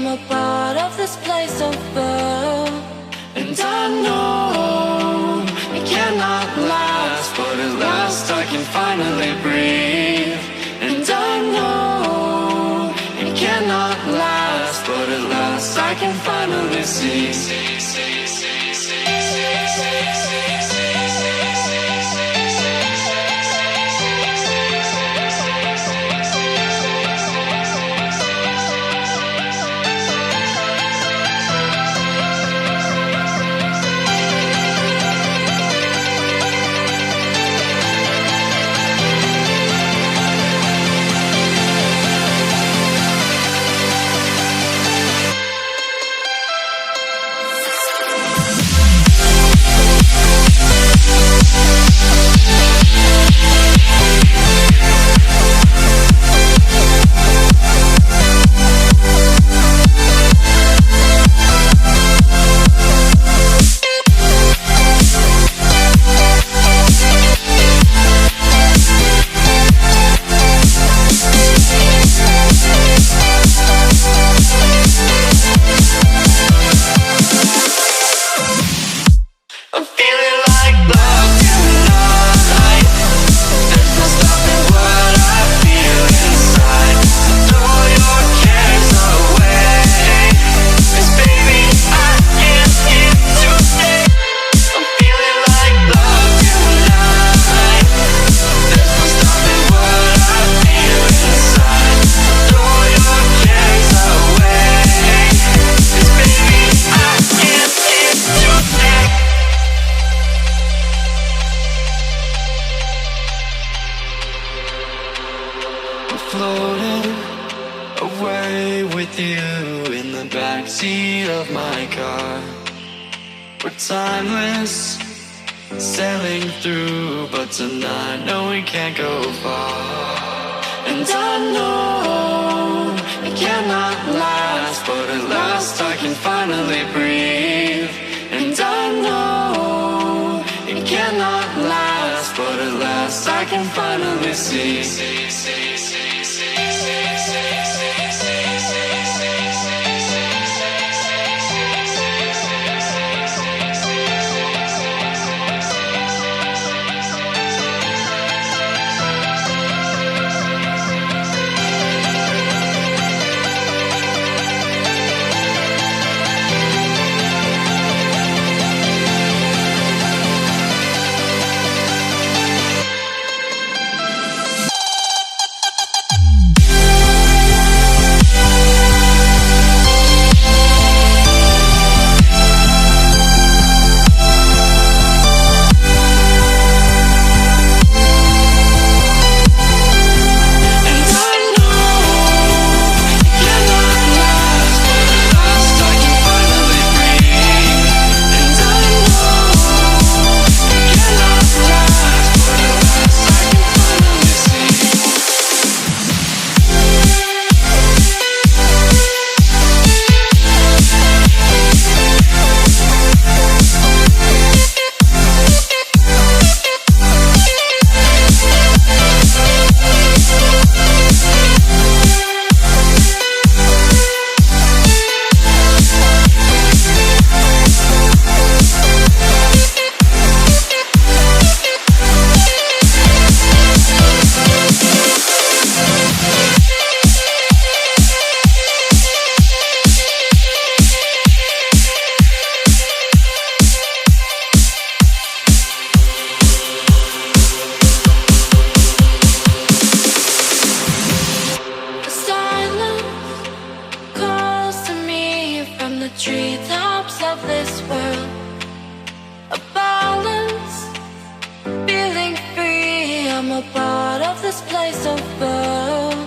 a part of this place of birth. And I know it cannot last, but at last I can finally breathe. And I know it cannot last, but at last I can finally see. Floating away with you in the backseat of my car. We're timeless, sailing through, but tonight, no, we can't go far. And I know it cannot last, but at last I can finally breathe. And I know it cannot last, but at last I can finally see. Treetops of this world, a balance, feeling free. I'm a part of this place of birth.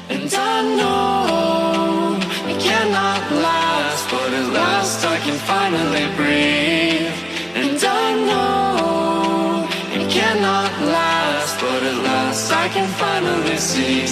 And I know it cannot last, but at last I can finally breathe. And I know it cannot last, but at last I can finally see.